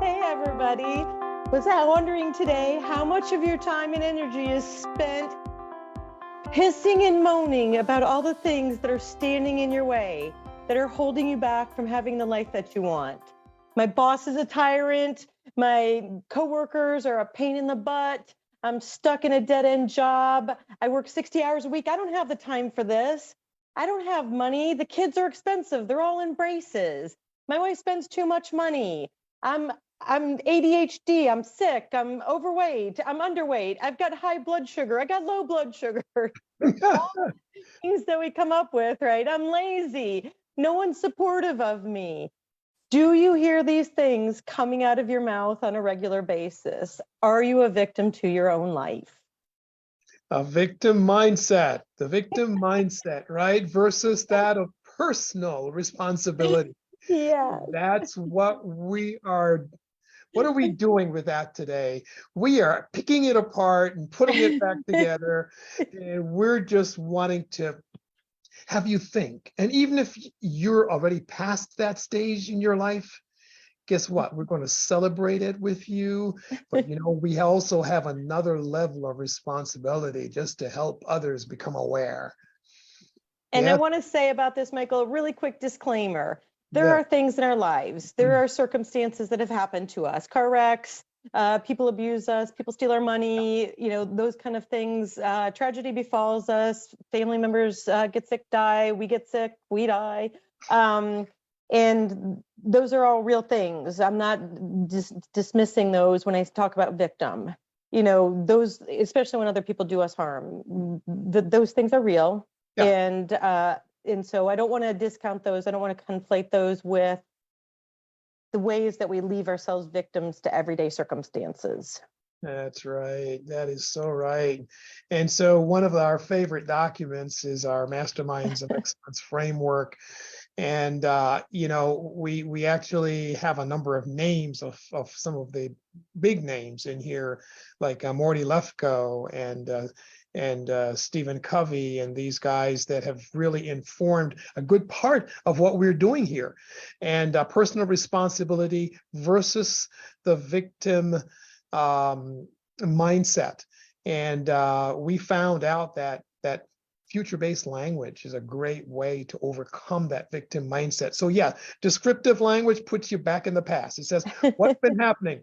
Hey, everybody. Was I wondering today how much of your time and energy is spent hissing and moaning about all the things that are standing in your way, that are holding you back from having the life that you want? My boss is a tyrant. My coworkers are a pain in the butt. I'm stuck in a dead-end job. I work 60 hours a week. I don't have the time for this. I don't have money. The kids are expensive. They're all in braces. My wife spends too much money. I'm ADHD. I'm sick. I'm overweight. I'm underweight. I've got high blood sugar. I got low blood sugar. All things that we come up with, right? I'm lazy. No one's supportive of me. Do you hear these things coming out of your mouth on a regular basis? Are you a victim to your own life? A victim mindset, the victim mindset, right? Versus that of personal responsibility. Yeah. That's what we are. What are we doing with that today? We are picking it apart and putting it back together. And we're just wanting to have you think. And even if you're already past that stage in your life, guess what? We're going to celebrate it with you. But, we also have another level of responsibility just to help others become aware. And I Yeah. want to say about this, Michael, a really quick disclaimer. There Yeah. are things in our lives. There are circumstances that have happened to us, car wrecks, people abuse us, people steal our money, those kind of things. Tragedy befalls us, family members get sick, die, we get sick, we die. And those are all real things. I'm not dismissing those when I talk about victim. Those, especially when other people do us harm, those things are real. Yeah. And so I don't want to discount those. I don't want to conflate those with the ways that we leave ourselves victims to everyday circumstances. That's right. That is so right. And so one of our favorite documents is our Masterminds of Excellence framework. And, we actually have a number of names of some of the big names in here, like Morty Lefko and Stephen Covey, and these guys that have really informed a good part of what we're doing here. And personal responsibility versus the victim mindset. And we found out that future-based language is a great way to overcome that victim mindset. So yeah, descriptive language puts you back in the past. It says, what's been happening?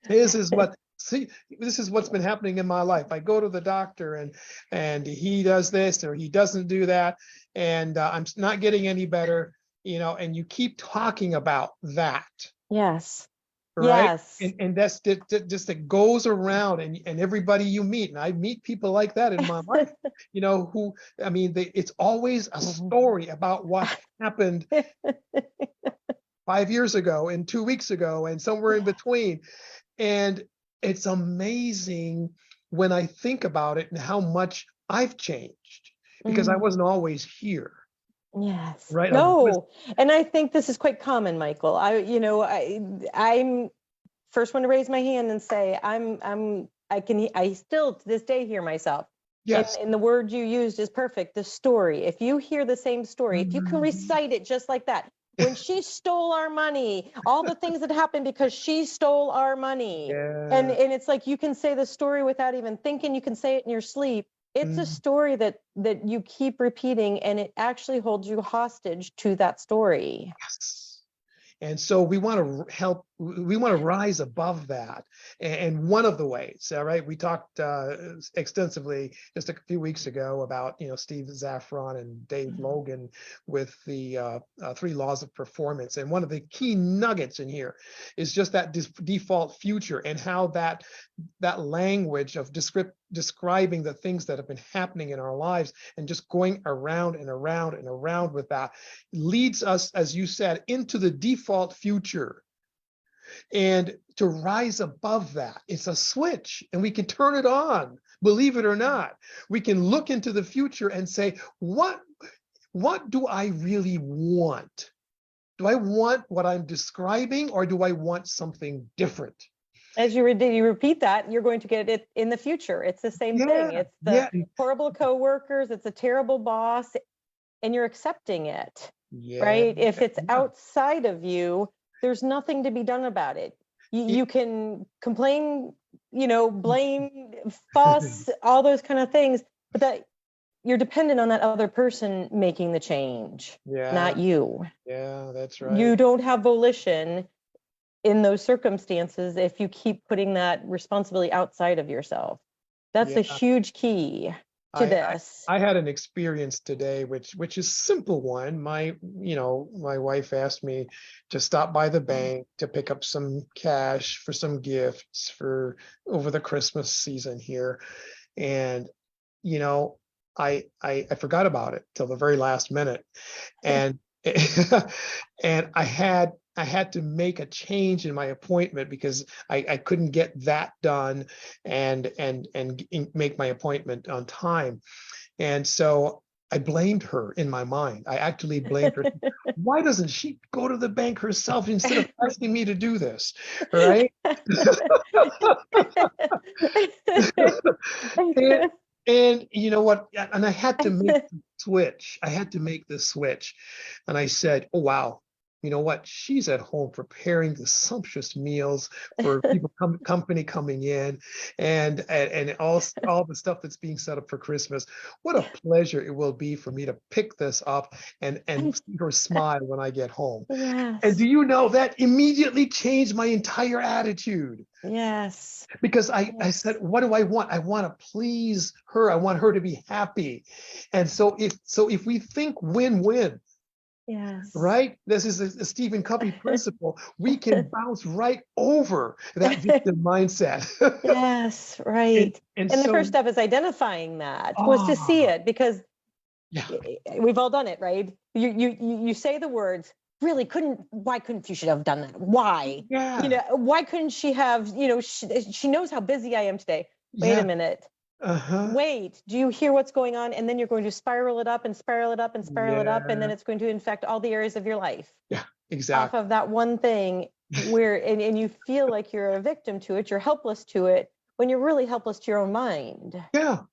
This is what's been happening in my life. I go to the doctor and he does this or he doesn't do that, and I'm not getting any better, and you keep talking about that. Yes. Right. Yes. And that's just it goes around, and everybody you meet, and I meet people like that in my life, it's always a story about what happened 5 years ago and 2 weeks ago and somewhere in between. And it's amazing when I think about it and how much I've changed, because I wasn't always here. Yes. Right. No. And I think this is quite common, Michael. I'm first one to raise my hand and say I still to this day hear myself. Yes. And the word you used is perfect. The story. If you hear the same story, if you can recite it just like that, when she stole our money, all the things that happened because she stole our money. Yeah. And it's like you can say the story without even thinking, you can say it in your sleep. It's a story that you keep repeating, and it actually holds you hostage to that story. Yes. And so we want to we want to rise above that. And one of the ways, all right, we talked extensively just a few weeks ago about, Steve Zaffron and Dave Logan with the 3 laws of performance. And one of the key nuggets in here is just that default future, and how that language of describing the things that have been happening in our lives and just going around and around and around with that leads us, as you said, into the default future. And to rise above that, it's a switch, and we can turn it on, believe it or not. We can look into the future and say, what do I really want? Do I want what I'm describing, or do I want something different? As you repeat that, you're going to get it in the future. It's the same thing. It's the horrible coworkers. It's a terrible boss, and you're accepting it, right? If it's outside of you, there's nothing to be done about it. You can complain, blame, fuss, all those kind of things, but that you're dependent on that other person making the change, not you. Yeah, that's right. You don't have volition in those circumstances if you keep putting that responsibility outside of yourself. That's a huge key to this. I had an experience today, which is a simple one. My wife asked me to stop by the bank to pick up some cash for some gifts for over the Christmas season here. And, I forgot about it till the very last minute. And and I had to make a change in my appointment because I couldn't get that done and make my appointment on time. And so I blamed her in my mind. I actually blamed her. Why doesn't she go to the bank herself instead of asking me to do this? Right? And you know what? And I had to make the switch. I had to make the switch. And I said, oh, wow. You know what? She's at home preparing the sumptuous meals for people company coming in and all the stuff that's being set up for Christmas. What a pleasure it will be for me to pick this up and see her smile when I get home. Yes. And do you know that immediately changed my entire attitude? Yes. Because I said, what do I want? I want to please her. I want her to be happy. And so if we think win-win, yes, right? This is a Stephen Covey principle. We can bounce right over that victim mindset. Yes, right. And so, the first step is identifying that, was to see it, because we've all done it, right? You say the words, really why couldn't you should have done that? Why? Yeah. Why couldn't she have, she knows how busy I am today. Wait a minute. Wait, do you hear what's going on? And then you're going to spiral it up and spiral it up and spiral it up. And then it's going to infect all the areas of your life. Yeah, exactly. Off of that one thing where, and you feel like you're a victim to it, you're helpless to it, when you're really helpless to your own mind. Yeah.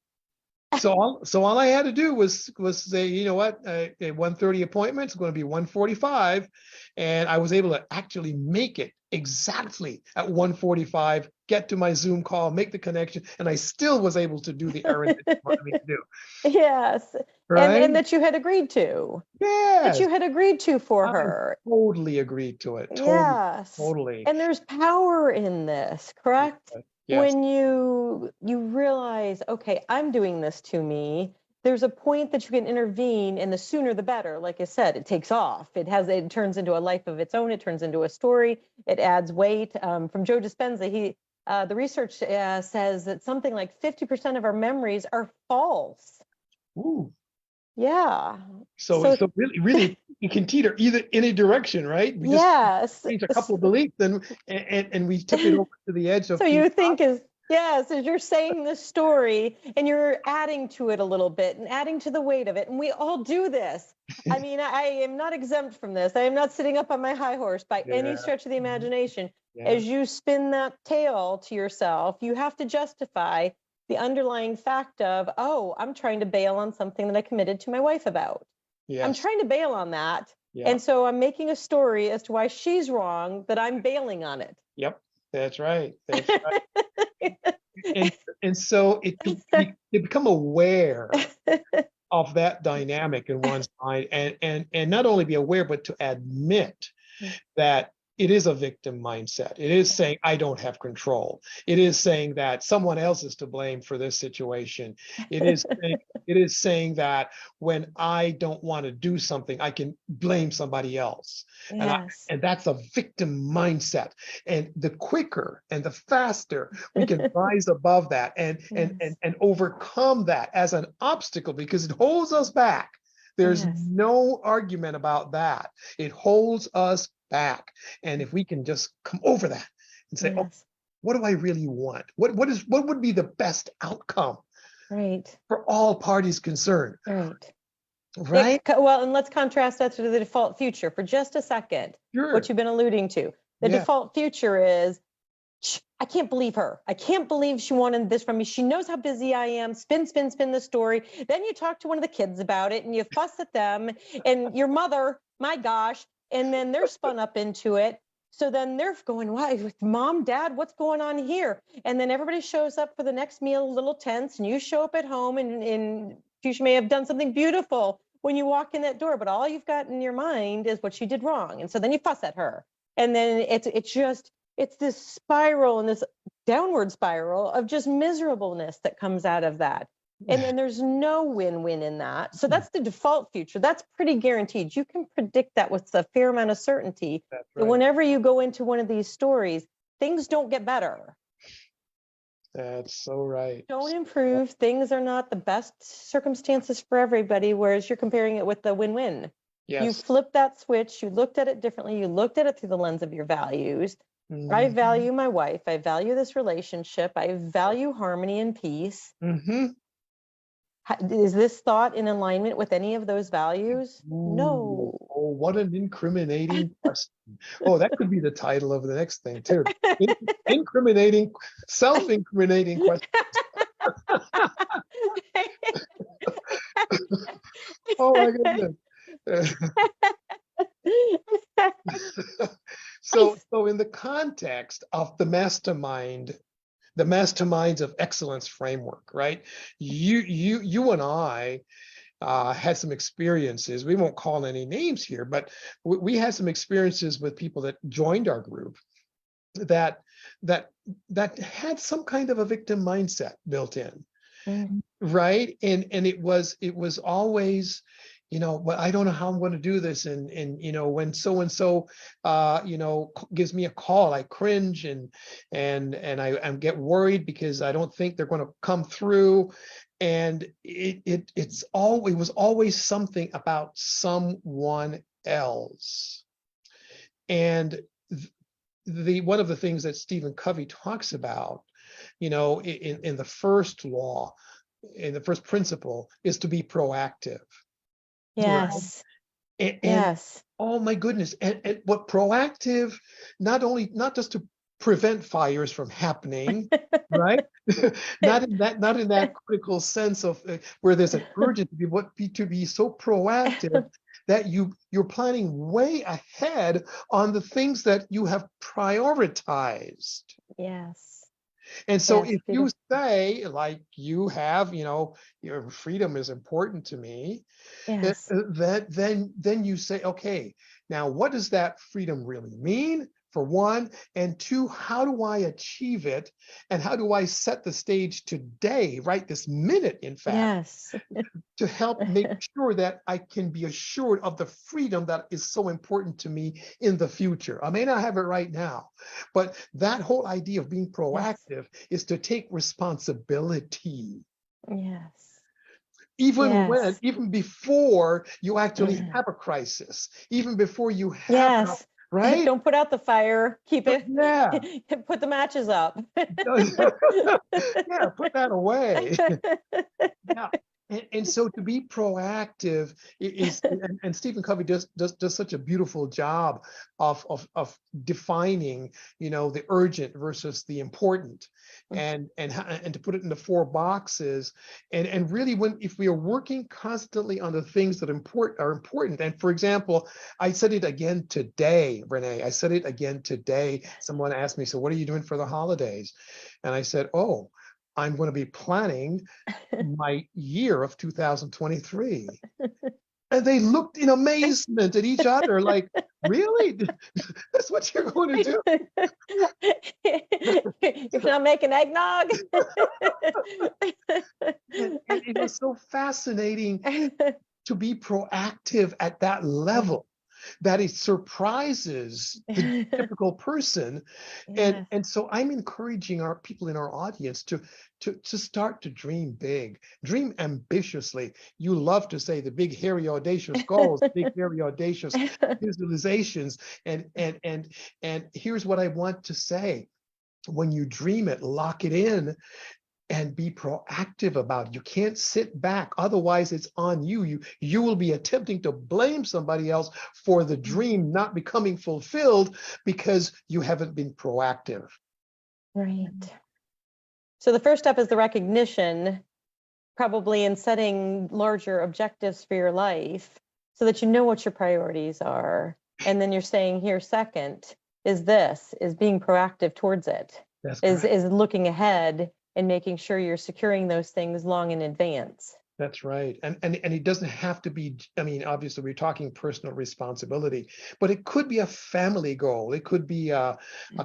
So all I had to do was say, you know what, a 1:30 appointment is going to be 1:45, and I was able to actually make it exactly at 1:45, get to my Zoom call, make the connection, and I still was able to do the errand that you wanted me to do. Yes, right? And that you had agreed to. Yes. That you had agreed to for her. Totally agreed to it. Totally. And there's power in this, correct? Yes. When you realize, okay, I'm doing this to me, there's a point that you can intervene, and the sooner the better. Like I said, it takes off. It turns into a life of its own. It turns into a story. It adds weight. From Joe Dispenza, the research says that something like 50% of our memories are false. Ooh. Yeah. So really, it can teeter either in a direction, right? We just changed a couple of beliefs, and we took it over to the edge of. So you think as you're saying this story and you're adding to it a little bit and adding to the weight of it, and we all do this. I mean, I am not exempt from this. I am not sitting up on my high horse by any stretch of the imagination. As you spin that tale to yourself, you have to justify the underlying fact of, oh, I'm trying to bail on something that I committed to my wife about. Yes. I'm trying to bail on that. Yeah. And so I'm making a story as to why she's wrong, that I'm bailing on it. Yep, that's right. That's right. and so it become aware of that dynamic in one's mind, and not only be aware, but to admit that it is a victim mindset. It is saying, I don't have control. It is saying that someone else is to blame for this situation. It is saying that when I don't want to do something, I can blame somebody else. Yes. And that's a victim mindset. And the quicker and the faster we can rise above that and overcome that as an obstacle, because it holds us back. There's no argument about that. It holds us back. And if we can just come over that and say, oh, what do I really want? What would be the best outcome for all parties concerned? Right. Well, and let's contrast that to the default future for just a second. Sure. What you've been alluding to. The default future is, I can't believe her. I can't believe she wanted this from me. She knows how busy I am. Spin the story. Then you talk to one of the kids about it and you fuss at them, and your mother, my gosh, and then they're spun up into it. So then they're going, why, mom, dad, what's going on here? And then everybody shows up for the next meal, a little tense, and you show up at home and you may have done something beautiful when you walk in that door, but all you've got in your mind is what she did wrong. And so then you fuss at her. And then it's this spiral and this downward spiral of just miserableness that comes out of that. And then there's no win-win in that. So that's the default future. That's pretty guaranteed. You can predict that with a fair amount of certainty. That's That right. whenever you go into one of these stories, things don't get better. That's so right. Don't improve. Things are not the best circumstances for everybody, whereas you're comparing it with the win-win. You Yes. flipped that switch. You looked at it differently. You looked at it through the lens of your values. I Mhm. value my wife. I value this relationship. I value harmony and peace. Mhm. Is this thought in alignment with any of those values? Ooh, No. oh, what an incriminating question. Oh, that could be the title of the next thing too. Incriminating, self-incriminating question. Oh my goodness. So in the context of the masterminds of excellence framework, right? You and I had some experiences. We won't call any names here, but we had some experiences with people that joined our group that that had some kind of a victim mindset built in, right? And it was always, well, I don't know how I'm going to do this, and when so and so gives me a call, I cringe and I get worried because I don't think they're going to come through. And it was always something about someone else. And one of the things that Stephen Covey talks about, in the first law, in the first principle, is to be proactive. Yes. Right? And Yes. oh my goodness. And what proactive, not just to prevent fires from happening, right? not in that critical sense of where there's an urgency, but to be so proactive that you're planning way ahead on the things that you have prioritized. Yes. And so Yes, if you beautiful. say, like you have, your freedom is important to me, Yes. then you say, okay, now what does that freedom really mean? For one, and two, how do I achieve it? And how do I set the stage today, right this minute, in fact, Yes. to help make sure that I can be assured of the freedom that is so important to me in the future. I may not have it right now, but that whole idea of being proactive is to take responsibility. Yes. Even before you actually have a crisis, even before you have, Yes. right? Don't put out the fire. Keep it. Yeah. Put the matches up. Yeah, put that away. Yeah. And so to be proactive is, and Stephen Covey does such a beautiful job of defining, the urgent versus the important, and to put it into 4 boxes, and really, if we are working constantly on the things that are important, and for example, I said it again today, Renee. I said it again today. Someone asked me, so what are you doing for the holidays? And I said, oh, I'm going to be planning my year of 2023. And they looked in amazement at each other, like, really? That's what you're going to do? You're not making eggnog? And it was so fascinating to be proactive at that level, that it surprises the typical person. Yes. And so I'm encouraging our people in our audience to start to dream big, dream ambitiously. You love to say the big, hairy, audacious goals, big, hairy, audacious visualizations. And here's what I want to say. When you dream it, lock it in and be proactive about it. You can't sit back. Otherwise, it's on you. You will be attempting to blame somebody else for the dream not becoming fulfilled because you haven't been proactive. Right. So the first step is the recognition, probably in setting larger objectives for your life so that you know what your priorities are. And then you're saying here second, is this, is being proactive towards it, That's is correct. looking ahead and making sure you're securing those things long in advance. That's right. And it doesn't have to be, I mean, obviously we're talking personal responsibility, but it could be a family goal. It could be a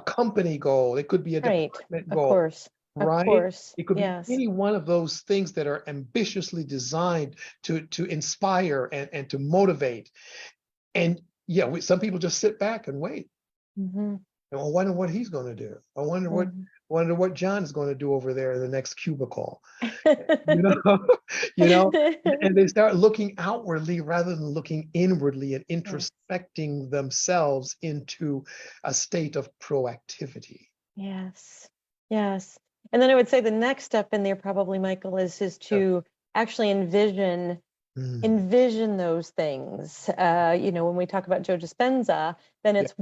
company goal. It could be a Right. department Of goal, course. Of right? course. It could be Yes. any one of those things that are ambitiously designed to inspire and to motivate. And yeah, some people just sit back and wait. Mm-hmm. And I wonder what he's going to do. Wonder what John is going to do over there in the next cubicle. You know, you know, and they start looking outwardly rather than looking inwardly and Yes. introspecting themselves into a state of proactivity. Yes. Yes. And then I would say the next step in there probably, Michael, is Yeah. to actually envision Mm, those things. When we talk about Joe Dispenza, then yeah, it's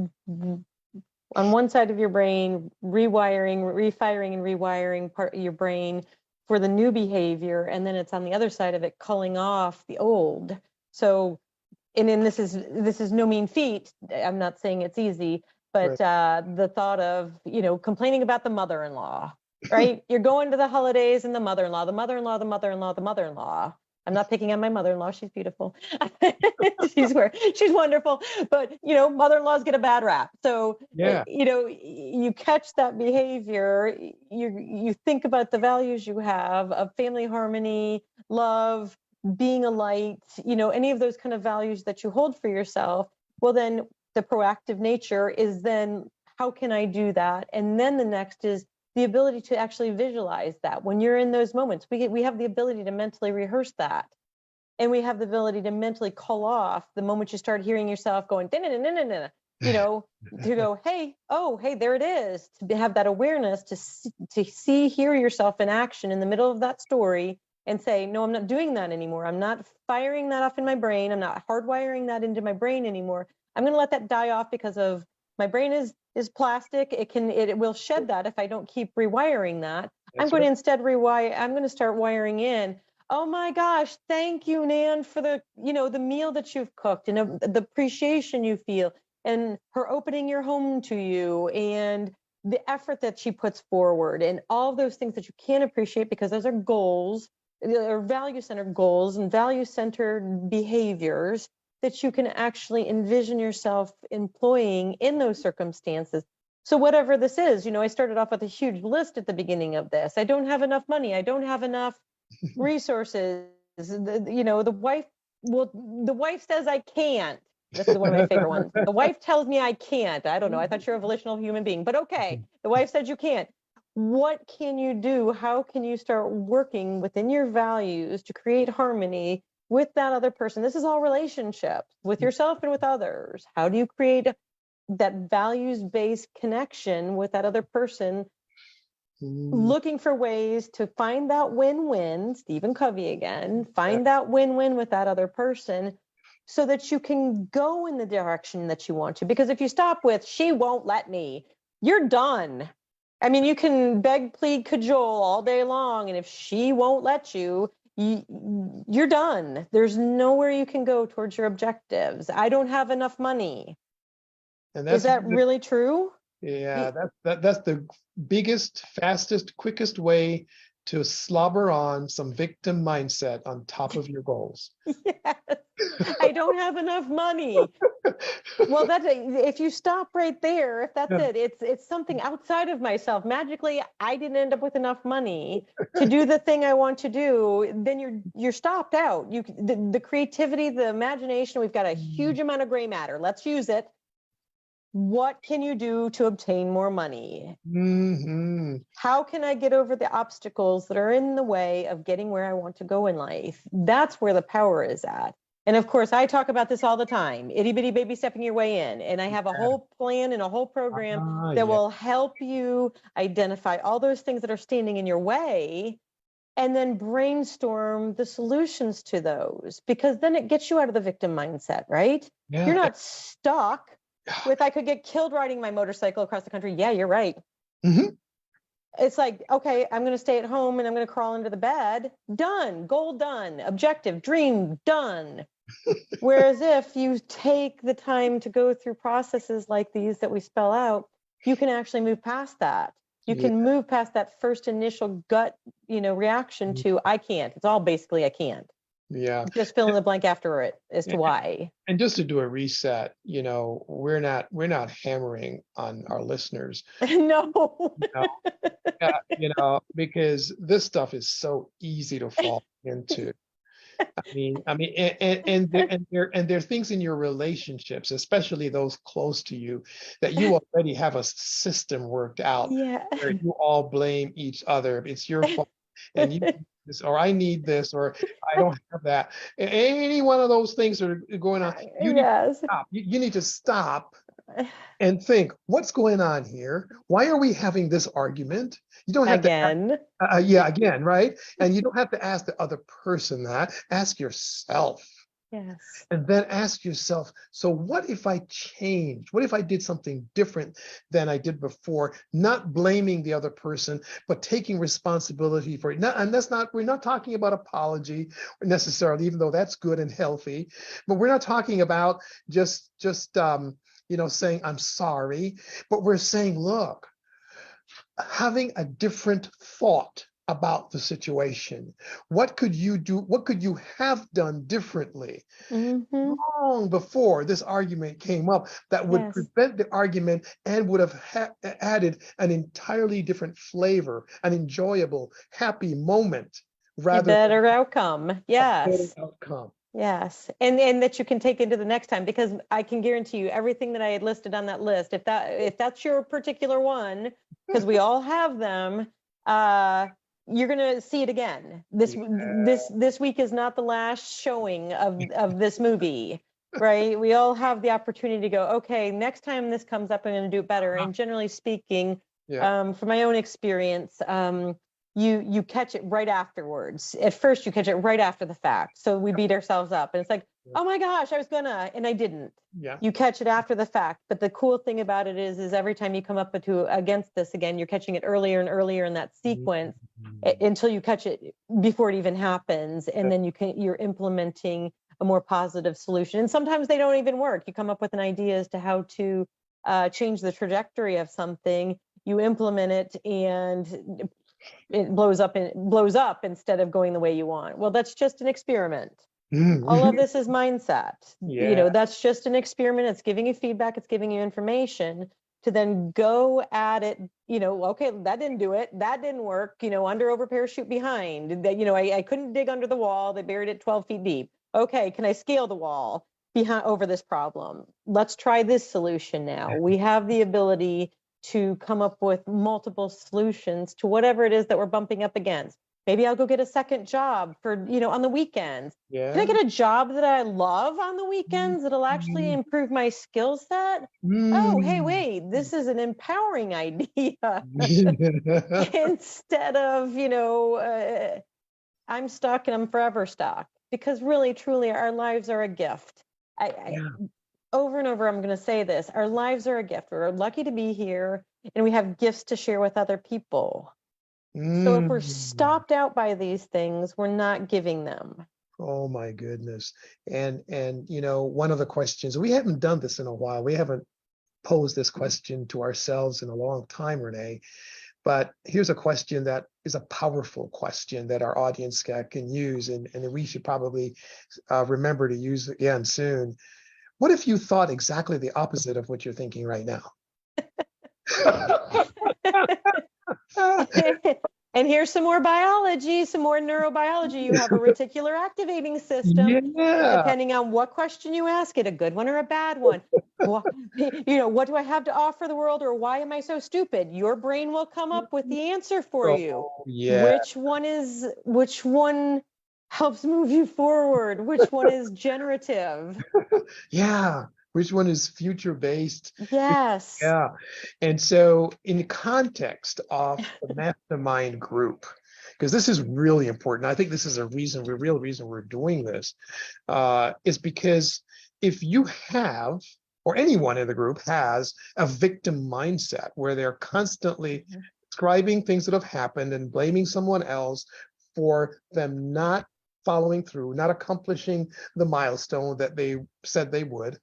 on one side of your brain, refiring and rewiring part of your brain for the new behavior. And then it's on the other side of it, culling off the old. So, and then this is no mean feat. I'm not saying it's easy, but right. the thought of, complaining about the mother-in-law, right? You're going to the holidays and the mother-in-law, the mother-in-law, the mother-in-law, the mother-in-law. I'm not picking on my mother-in-law. She's beautiful. She's wonderful. But, mother-in-laws get a bad rap. So, Yeah. you catch that behavior, you think about the values you have of family harmony, love, being a light, any of those kind of values that you hold for yourself. Well, then the proactive nature is then, how can I do that? And then the next is the ability to actually visualize that. When you're in those moments, we have the ability to mentally rehearse that. And we have the ability to mentally call off the moment you start hearing yourself going, to go, hey, oh, hey, there it is. To have that awareness to hear yourself in action in the middle of that story and say, no, I'm not doing that anymore. I'm not firing that off in my brain. I'm not hardwiring that into my brain anymore. I'm going to let that die off because of my brain is plastic. It will shed that if I don't keep rewiring that. I'm That's going to right. instead I'm going to start wiring in, oh my gosh, thank you, Nan, for the meal that you've cooked and the appreciation you feel and her opening your home to you and the effort that she puts forward and all of those things that you can appreciate because those are goals, or value-centered goals and value-centered behaviors that you can actually envision yourself employing in those circumstances. So whatever this is, I started off with a huge list at the beginning of this. I don't have enough money. I don't have enough resources. The wife says I can't. This is one of my favorite ones. The wife tells me I can't. I don't know. I thought you're a volitional human being, but okay. The wife said you can't. What can you do? How can you start working within your values to create harmony with that other person? This is all relationships with yourself and with others. How do you create that values-based connection with that other person, looking for ways to find that win-win, Stephen Covey again, find that win-win with that other person so that you can go in the direction that you want to. Because if you stop with, she won't let me, you're done. I mean, you can beg, plead, cajole all day long. And if she won't let you, you're done. There's nowhere you can go towards your objectives. I don't have enough money. And Is that's that really true? yeah, that's the biggest, fastest, quickest way to slobber on some victim mindset on top of your goals. Yes. I don't have enough money. Well, if you stop right there, if that's Yeah. it's something outside of myself. Magically, I didn't end up with enough money to do the thing I want to do. Then you're stopped out. The creativity, the imagination. We've got a huge amount of gray matter. Let's use it. What can you do to obtain more money? Mm-hmm. How can I get over the obstacles that are in the way of getting where I want to go in life? That's where the power is at. And of course, I talk about this all the time, itty bitty baby stepping your way in. And I have a whole plan and a whole program that Yeah. will help you identify all those things that are standing in your way and then brainstorm the solutions to those, because then it gets you out of the victim mindset, right? Yeah. You're not stuck with, I could get killed riding my motorcycle across the country. Yeah, you're right. Mm-hmm. It's like, okay, I'm going to stay at home and I'm going to crawl into the bed. Done. Goal done. Objective, dream done. Whereas if you take the time to go through processes like these that we spell out, you can actually move past that. You Yeah. can move past that first initial gut, reaction to I can't. It's all basically I can't. Yeah. Just fill in the blank after it as to why. And just to do a reset, we're not hammering on our listeners, No. you know, because this stuff is so easy to fall into. And there are things in your relationships, especially those close to you, that you already have a system worked out Yeah. where you all blame each other. It's your fault, and you need this, or I need this, or I don't have that. Any one of those things that are going on, you need to Yes. stop. You need to stop and think, what's going on here? Why are we having this argument? You don't have to ask, Again. yeah, again, right? And you don't have to ask the other person that. Ask yourself. Yes. And then ask yourself, so what if I changed? What if I did something different than I did before? Not blaming the other person, but taking responsibility for it. We're not talking about apology necessarily, even though that's good and healthy. But we're not talking about just saying I'm sorry, but we're saying, look, having a different thought about the situation. What could you do? What could you have done differently Mm-hmm. long before this argument came up that would Yes. prevent the argument and would have added an entirely different flavor, an enjoyable, happy moment A rather than better outcome. a better Yes. outcome? Yes. And that you can take into the next time, because I can guarantee you everything that I had listed on that list, if that's your particular one, because we all have them, you're gonna see it again. This week is not the last showing of this movie, right? We all have the opportunity to go, okay, next time this comes up, I'm gonna do it better. And generally speaking, Yeah. from my own experience, you catch it right afterwards. At first, you catch it right after the fact. So we beat ourselves up, and it's like, oh my gosh, I was gonna, and I didn't. Yeah. You catch it after the fact. But the cool thing about it is every time you come up against this again, you're catching it earlier and earlier in that sequence until you catch it before it even happens, and then you're implementing a more positive solution. And sometimes they don't even work. You come up with an idea as to how to change the trajectory of something. You implement it, and it blows up instead of going the way you want. Well, that's just an experiment. All of this is mindset. Yeah. That's just an experiment. It's giving you feedback. It's giving you information to then go at it. Okay, that didn't do it. That didn't work. Under, over, parachute, behind. That I couldn't dig under the wall. They buried it 12 feet deep. Okay, can I scale the wall behind over this problem? Let's try this solution now. We have the ability to come up with multiple solutions to whatever it is that we're bumping up against. Maybe I'll go get a second job for, on the weekends. Yeah. Can I get a job that I love on the weekends that'll actually improve my skill set? Oh, hey, wait, this is an empowering idea. Instead of, I'm stuck and I'm forever stuck. Because really, truly, our lives are a gift. Over and over, I'm going to say this. Our lives are a gift. We're lucky to be here, and we have gifts to share with other people. So if we're stopped out by these things, we're not giving them. Oh my goodness. And one of the questions, we haven't done this in a while. We haven't posed this question to ourselves in a long time, Renee. But here's a question that is a powerful question that our audience can use, and we should probably remember to use again soon. What if you thought exactly the opposite of what you're thinking right now? And here's some more biology, some more neurobiology. You have a reticular activating system. Yeah. Depending on what question you ask it, a good one or a bad one. What do I have to offer the world, or why am I so stupid? Your brain will come up with the answer for you. Yeah. Which one helps move you forward? Which one is generative? Yeah. Which one is future-based? Yes. Yeah. And so in the context of the mastermind group, because this is really important, I think this is a real reason we're doing this, is because if you have, or anyone in the group has, a victim mindset where they're constantly describing things that have happened and blaming someone else for them not following through, not accomplishing the milestone that they said they would,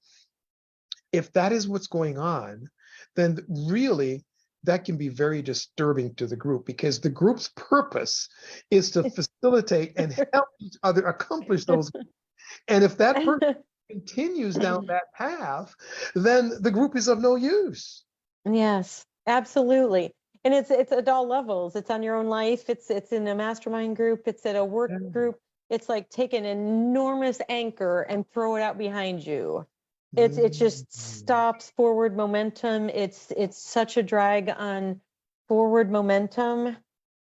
if that is what's going on, then really that can be very disturbing to the group, because the group's purpose is to facilitate and help each other accomplish those. And if that person continues down that path, then the group is of no use. Yes, absolutely. And it's at all levels. It's on your own life. It's in a mastermind group. It's at a work Yeah. group. It's like take an enormous anchor and throw it out behind you. It just stops forward momentum. It's such a drag on forward momentum,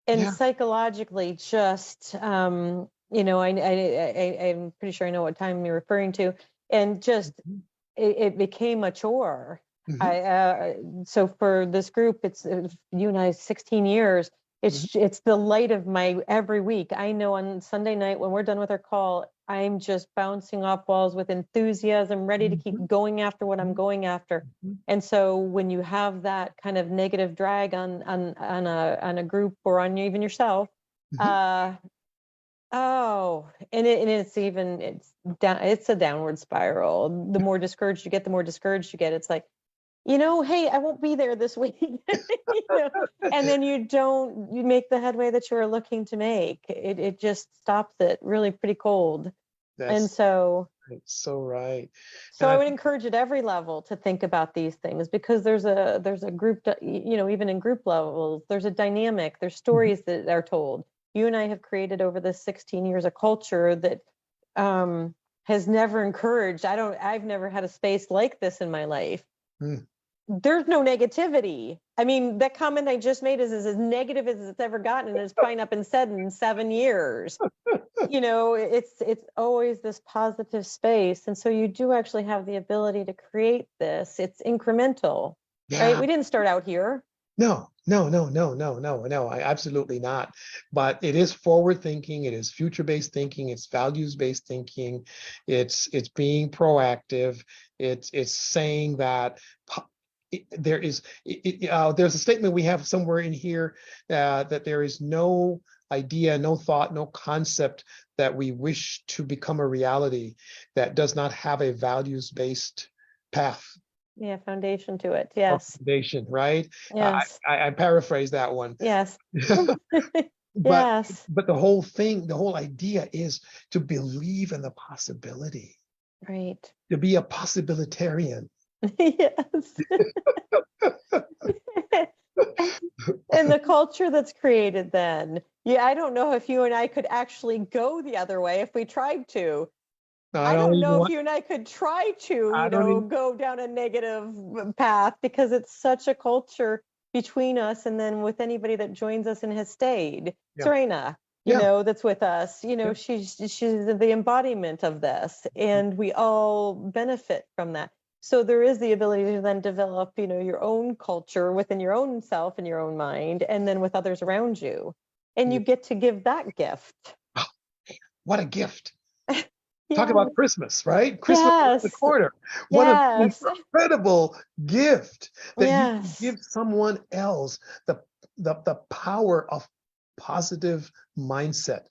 and Yeah. psychologically, just I'm pretty sure I know what time you're referring to, and just it became a chore. So for this group, it's you and I 16 years. It's the light of my every week. I know on Sunday night when we're done with our call, I'm just bouncing off walls with enthusiasm, ready to keep going after what I'm going after. And so when you have that kind of negative drag on a group or on even yourself, it's a downward spiral. The more discouraged you get, the more discouraged you get. It's like, hey, I won't be there this week. And then you make the headway that you were looking to make. It just stops it really pretty cold. And so right. So I would encourage at every level to think about these things, because there's a group, even in group levels, there's a dynamic, there's stories that are told. You and I have created over the 16 years a culture that has never encouraged. I've never had a space like this in my life. There's no negativity. I mean, that comment I just made is as negative as it's ever gotten, and it's probably not been said in 7 years. It's always this positive space. And so you do actually have the ability to create this. It's incremental, right? We didn't start out here. No, absolutely not. But it is forward thinking, it is future-based thinking, it's values-based thinking, it's being proactive, it's saying that there's a statement we have somewhere in here that there is no idea, no thought, no concept that we wish to become a reality that does not have a values-based path. Yeah, foundation to it. Yes. Foundation, right? Yes. I paraphrase that one. Yes. But yes. but the whole idea is to believe in the possibility. Right. To be a possibilitarian. Yes. And the culture that's created then. Yeah, I don't know if you and I could actually go the other way if we tried to. I don't know if you and I could try to, go down a negative path, because it's such a culture between us, and then with anybody that joins us and has stayed. Serena, that's with us, she's the embodiment of this, and we all benefit from that. So there is the ability to then develop, your own culture within your own self and your own mind, and then with others around you. And you get to give that gift. Oh, what a gift. Talk about Christmas, right? Christmas is the corner. What an incredible gift that you can give someone else, the power of positive mindset,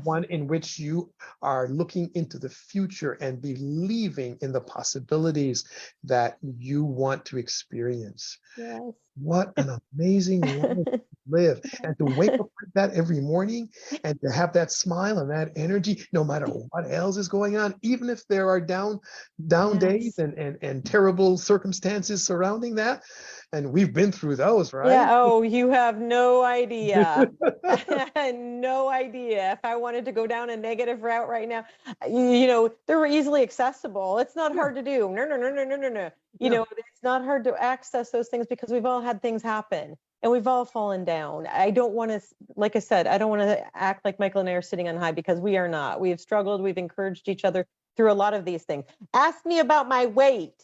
one in which you are looking into the future and believing in the possibilities that you want to experience. What an amazing life to live, and to wake up like that every morning, and to have that smile and that energy, no matter what else is going on, even if there are down days and terrible circumstances surrounding that. And we've been through those, right? Yeah. Oh, you have no idea. No idea. If I wanted to go down a negative route right now, they're easily accessible. It's not hard to do. No. It's not hard to access those things, because we've all had things happen and we've all fallen down. I don't want to, like I said, I don't want to act like Michael and I are sitting on high, because we are not. We've struggled. We've encouraged each other through a lot of these things. Ask me about my weight,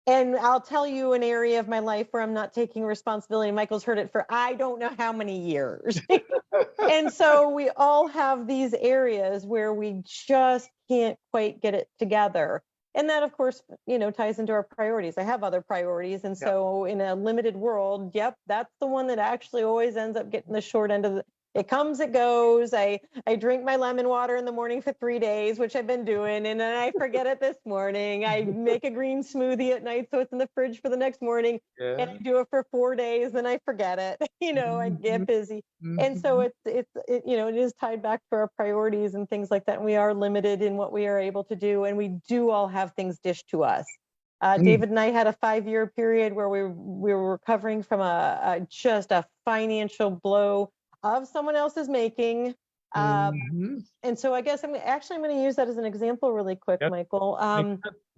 and I'll tell you an area of my life where I'm not taking responsibility. Michael's heard it for I don't know how many years. And so we all have these areas where we just can't quite get it together. And that, of course, ties into our priorities. I have other priorities. And so in a limited world, that's the one that actually always ends up getting the short end of It comes, it goes. I drink my lemon water in the morning for 3 days, which I've been doing, and then I forget it this morning. I make a green smoothie at night, so it's in the fridge for the next morning, and I do it for 4 days, then I forget it. I get busy. And so it is tied back to our priorities and things like that. And we are limited in what we are able to do, and we do all have things dished to us. David and I had a 5-year period where we were recovering from just a financial blow of someone else's making. And so I guess I'm going to use that as an example really quick, Michael.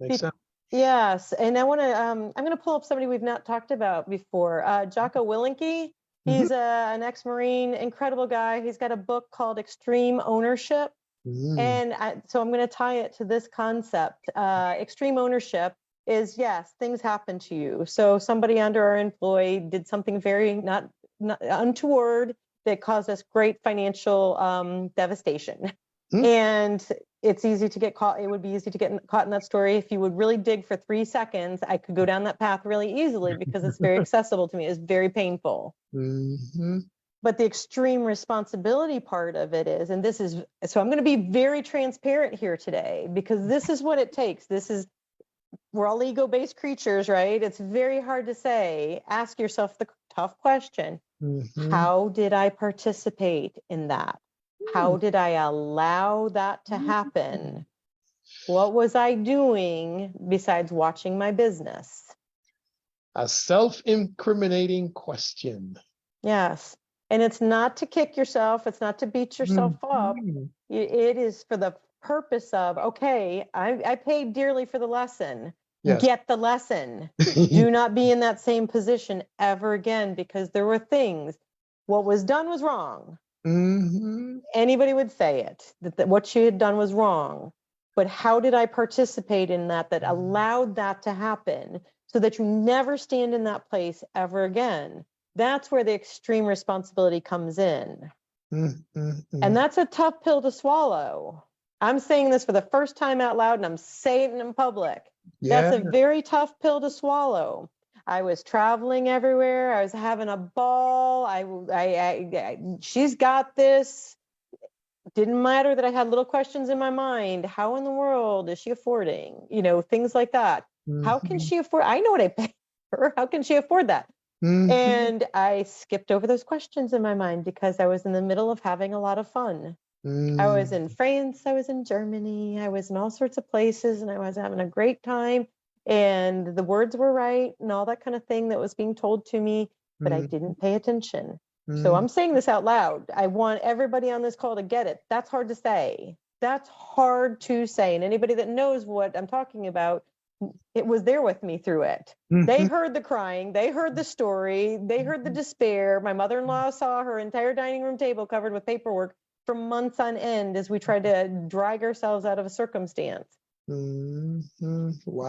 Makes sense. Yes, and I want to I'm going to pull up somebody we've not talked about before. Jocko Willink. He's an ex-Marine, incredible guy. He's got a book called Extreme Ownership. And so I'm going to tie it to this concept. Extreme ownership is, yes, things happen to you. So somebody under our employee did something very not untoward that caused us great financial devastation. And it's easy to get caught. It would be easy to get caught in that story. If you would really dig for 3 seconds, I could go down that path really easily because it's very accessible to me. It's very painful. But the extreme responsibility part of it is, and this is, so I'm going to be very transparent here today because this is what it takes. We're all ego-based creatures, right? It's very hard to say. Ask yourself the tough question. How did I participate in that? How did I allow that to happen? What was I doing besides watching my business? A self-incriminating question. Yes. And it's not to kick yourself. It's not to beat yourself up. It is for the purpose of, okay, I paid dearly for the lesson. Yes. Get the lesson. Do not be in that same position ever again, because there were things. What was done was wrong. Anybody would say it, that what she had done was wrong. But how did I participate in that allowed that to happen so that you never stand in that place ever again? That's where the extreme responsibility comes in. And that's a tough pill to swallow. I'm saying this for the first time out loud, and I'm saying it in public. That's a very tough pill to swallow. I was traveling everywhere. I was having a ball. She's got this. Didn't matter that I had little questions in my mind. How in the world is she affording? Things like that. How can she afford? I know what I pay her. How can she afford that? And I skipped over those questions in my mind because I was in the middle of having a lot of fun. I was in France, I was in Germany, I was in all sorts of places, and I was having a great time. And the words were right and all that kind of thing that was being told to me, but I didn't pay attention. So I'm saying this out loud. I want everybody on this call to get it. That's hard to say. That's hard to say. And anybody that knows what I'm talking about, it was there with me through it. They heard the crying, they heard the story, they heard the despair. My mother-in-law saw her entire dining room table covered with paperwork for months on end as we tried to drag ourselves out of a circumstance. Wow.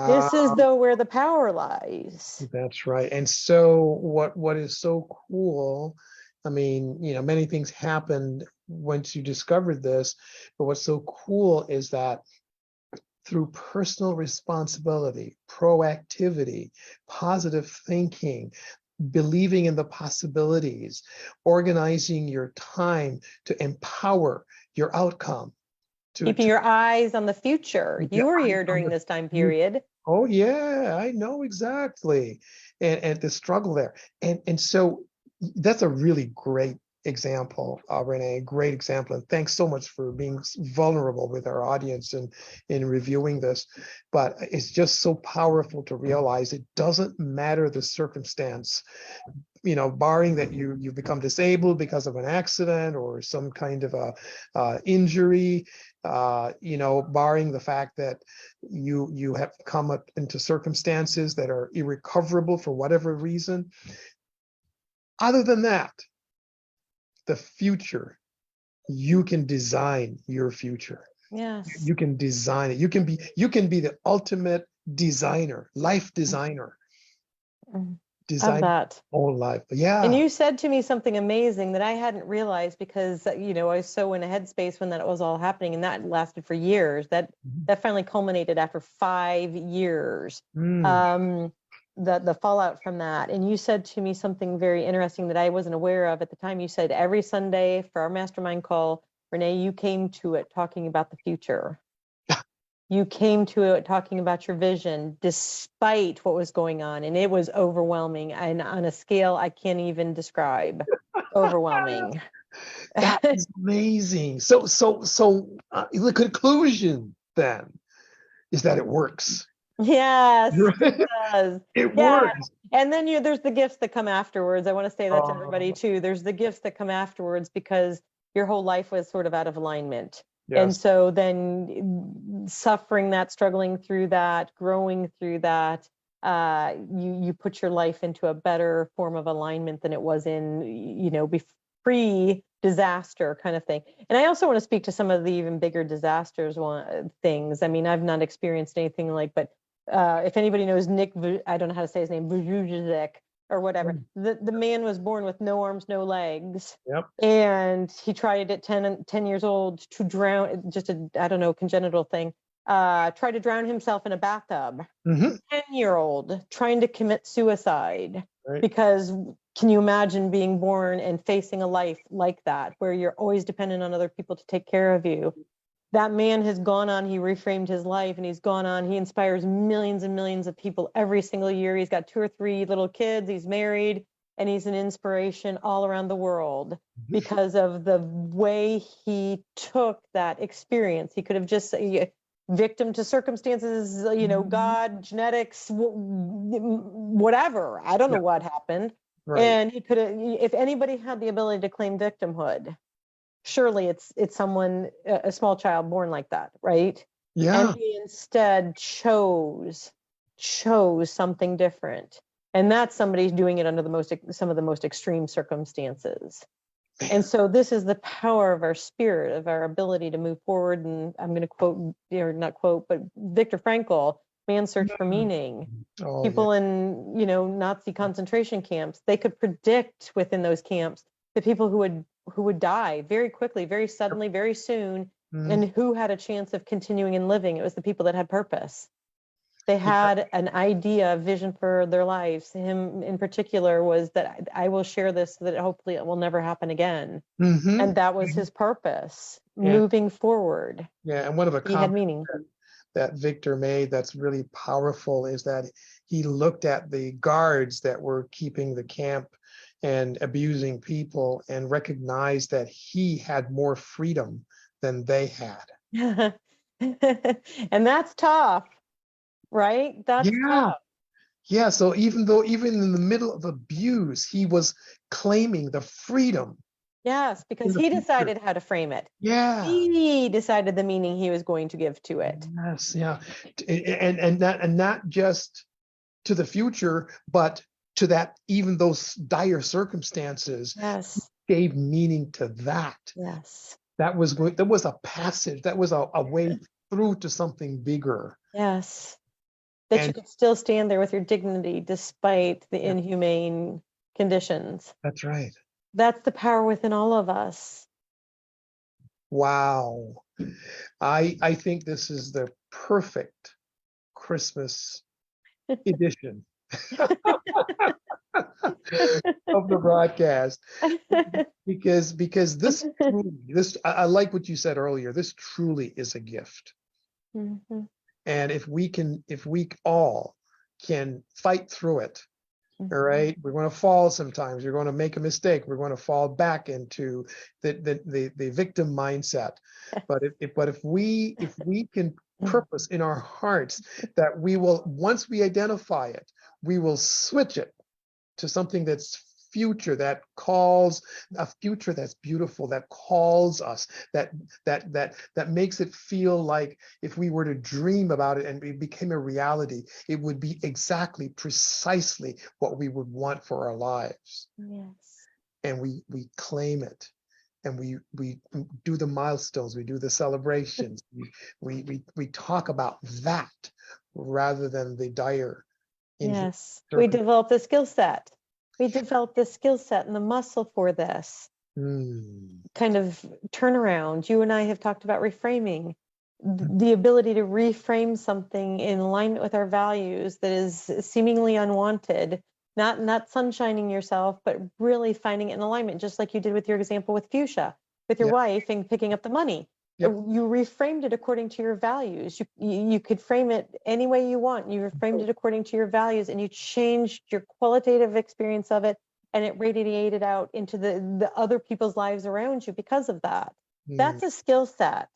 This is where the power lies. That's right. And so what is so cool, I mean, many things happened once you discovered this, but what's so cool is that through personal responsibility, proactivity, positive thinking, believing in the possibilities, organizing your time to empower your outcome. Keeping your eyes on the future. You were here during this time period. Oh, yeah, I know exactly. And the struggle there. And so that's a really great example, Renee, great example. And thanks so much for being vulnerable with our audience and in reviewing this. But it's just so powerful to realize it doesn't matter the circumstance, barring that you've become disabled because of an accident or some kind of a injury, barring the fact that you have come up into circumstances that are irrecoverable for whatever reason. Other than that, the future, you can design your future. Yes. You can design it. You can be the ultimate designer, life designer. Design that whole life. Yeah. And you said to me something amazing that I hadn't realized because, I was so in a headspace when that was all happening, and that lasted for years. That finally culminated after 5 years. the fallout from that. And you said to me something very interesting that I wasn't aware of at the time. You said every Sunday for our mastermind call, Renee, you came to it talking about the future. You came to it talking about your vision despite what was going on. And it was overwhelming and on a scale I can't even describe. Overwhelming. That is amazing. So the conclusion then is that it works. Yes, Right? it does. It Yeah. works. And then there's the gifts that come afterwards. I want to say that to everybody Oh, too. There's the gifts that come afterwards because your whole life was sort of out of alignment. And yes. so then suffering that, struggling through that, growing through that, you put your life into a better form of alignment than it was in, pre-disaster kind of thing. And I also want to speak to some of the even bigger disasters things. I mean, I've not experienced anything like, but if anybody knows Nick, I don't know how to say his name, Vujicic or whatever. The man was born with no arms, no legs. Yep. And he tried at 10 years old to drown, just I don't know, congenital thing, tried to drown himself in a bathtub. 10-year-old trying to commit suicide. Right. Because can you imagine being born and facing a life like that, where you're always dependent on other people to take care of you? That man has gone on, he reframed his life and he's gone on, he inspires millions and millions of people every single year. He's got 2 or 3 little kids, he's married, and he's an inspiration all around the world because of the way he took that experience. He could have just victim to circumstances, God, genetics, whatever. I don't know what happened. Right. And he could have, if anybody had the ability to claim victimhood, surely it's someone, a small child born like that, right? Yeah. And he instead chose something different. And that's somebody doing it under some of the most extreme circumstances. And so this is the power of our spirit, of our ability to move forward. And I'm going to quote, or not quote, but Viktor Frankl, Man's Search for Meaning. People in, Nazi concentration camps, they could predict within those camps the people who would die very quickly, very suddenly, very soon, and who had a chance of continuing and living. It was the people that had purpose. They had an idea, a vision for their lives. Him in particular was that I will share this so that hopefully it will never happen again. And that was his purpose, moving forward. Yeah, and one of the He had meaning. that Victor made that's really powerful is that he looked at the guards that were keeping the camp and abusing people and recognized that he had more freedom than they had. And that's tough, right? That's tough. Yeah, so even in the middle of abuse, he was claiming the freedom. Yes, because he decided how to frame it. Yeah. He decided the meaning he was going to give to it. Yes, yeah. And not just to the future, but to that, even those dire circumstances. Yes. Gave meaning to that. Yes. That was a passage, that was a way through to something bigger. Yes. That you could still stand there with your dignity despite the inhumane conditions. That's right. That's the power within all of us. Wow. I think this is the perfect Christmas edition of the broadcast. Because this I like what you said earlier. This truly is a gift. And if we all can fight through it, all right, we're going to fall sometimes. We're going to make a mistake. We're going to fall back into the victim mindset. But if we can purpose in our hearts that we will, once we identify it, we will switch it to something that's future, that calls, a future that's beautiful, that calls us, that makes it feel like if we were to dream about it and it became a reality, it would be exactly, precisely what we would want for our lives. Yes. And we claim it, and we do the milestones, we do the celebrations, we talk about that rather than the dire. Yes, we develop the skill set. We developed the skill set and the muscle for this kind of turnaround. You and I have talked about reframing. the ability to reframe something in alignment with our values that is seemingly unwanted, not sunshining yourself, but really finding it in alignment, just like you did with your example with fuchsia, with your Yeah. wife and picking up the money. Yep. You reframed it according to your values. You could frame it any way you want. You reframed it according to your values, and you changed your qualitative experience of it, and it radiated out into the other people's lives around you because of that. That's a skill set.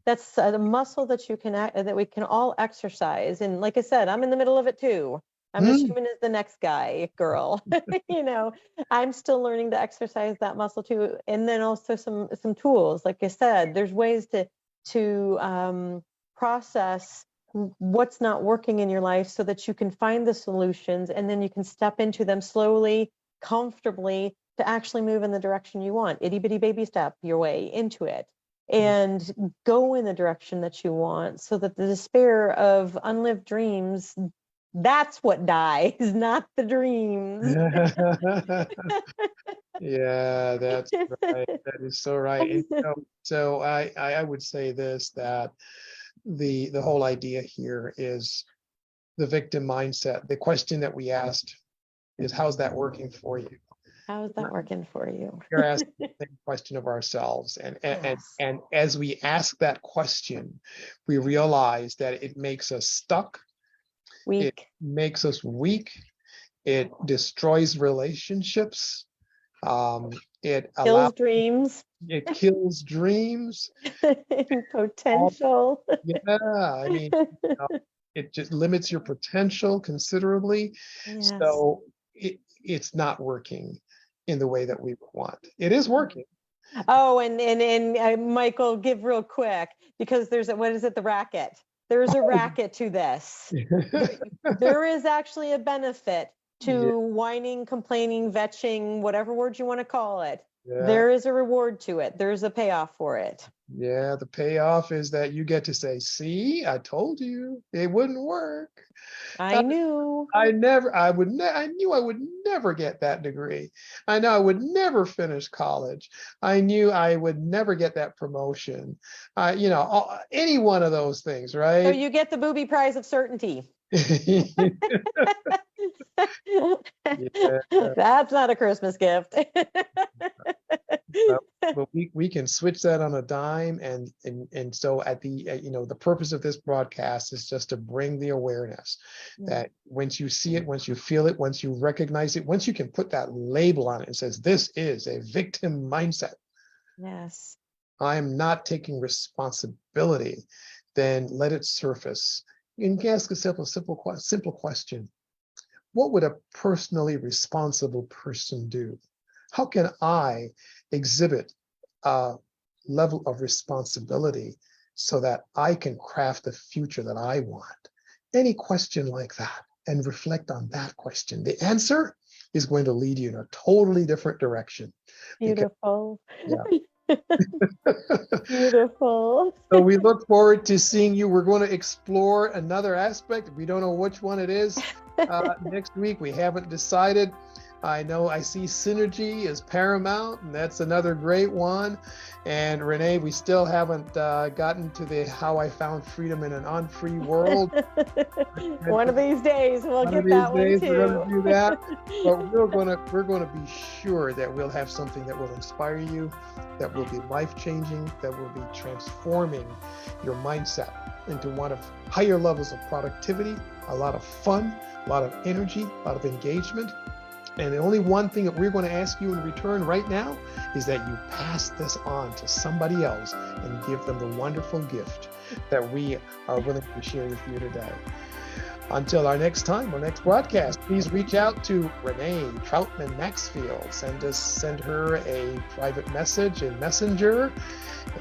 That's a muscle that that we can all exercise. And like I said, I'm in the middle of it too. I'm as human as the next guy, girl. You know, I'm still learning to exercise that muscle too. And then also some tools. Like I said, there's ways to process what's not working in your life so that you can find the solutions, and then you can step into them slowly, comfortably, to actually move in the direction you want. Itty bitty baby step your way into it and go in the direction that you want, so that the despair of unlived dreams, that's what dies, not the dreams. Yeah, that's right. That is so right. And so I would say this, that the whole idea here is the victim mindset. The question that we asked is, how's that working for you? How is that working for you? We're asking the same question of ourselves. And Yes. as we ask that question, we realize that it makes us stuck. It Weak. makes us weak. It destroys relationships. It Kills dreams. it kills dreams. Potential. Yeah, I mean, it just limits your potential considerably. Yes. So it's not working in the way that we would want. It is working. Oh, and Michael, give real quick, because there's what is it? The racket. There's a racket to this. There is actually a benefit to whining, complaining, vetching, whatever word you want to call it. Yeah. There is a reward to it. There's a payoff for it. Yeah, the payoff is that you get to say, see, I told you it wouldn't work. I knew. I knew I would never get that degree. I know I would never finish college. I knew I would never get that promotion. Any one of those things, right? So you get the booby prize of certainty. That's not a Christmas gift. But we can switch that on a dime, and so at the purpose of this broadcast is just to bring the awareness that once you see it, once you feel it, once you recognize it, once you can put that label on it and says, this is a victim mindset. Yes. I am not taking responsibility. Then let it surface. You can ask a simple question. What would a personally responsible person do? How can I exhibit a level of responsibility so that I can craft the future that I want? Any question like that, and reflect on that question. The answer is going to lead you in a totally different direction. Beautiful. Yeah. Beautiful. So we look forward to seeing you. We're going to explore another aspect. We don't know which one it is next week. We haven't decided. I know I see synergy is paramount, and that's another great one. And Renee, we still haven't gotten to the how I found freedom in an unfree world. One of these days we'll get that one too. We're going to do that, but we're going to be sure that we'll have something that will inspire you, that will be life-changing, that will be transforming your mindset into one of higher levels of productivity, a lot of fun, a lot of energy, a lot of engagement. And the only one thing that we're going to ask you in return right now is that you pass this on to somebody else and give them the wonderful gift that we are willing to share with you today. Until our next time, our next broadcast, please reach out to Renee Troutman Maxfield. Send her a private message in Messenger,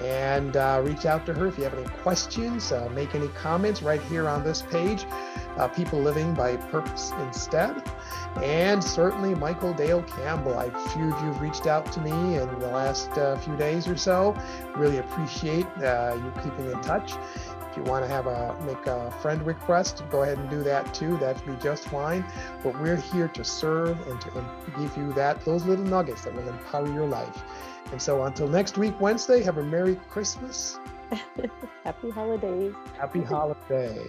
and reach out to her if you have any questions. Make any comments right here on this page. People Living by Purpose Instead. And certainly Michael Dale Campbell. I feared you've reached out to me in the last few days or so. Really appreciate you keeping in touch. If you want to make a friend request, go ahead and do that too. That'd be just fine. But we're here to serve and to give you those little nuggets that will empower your life. And so until next week, Wednesday, have a Merry Christmas Happy holidays. Happy holiday.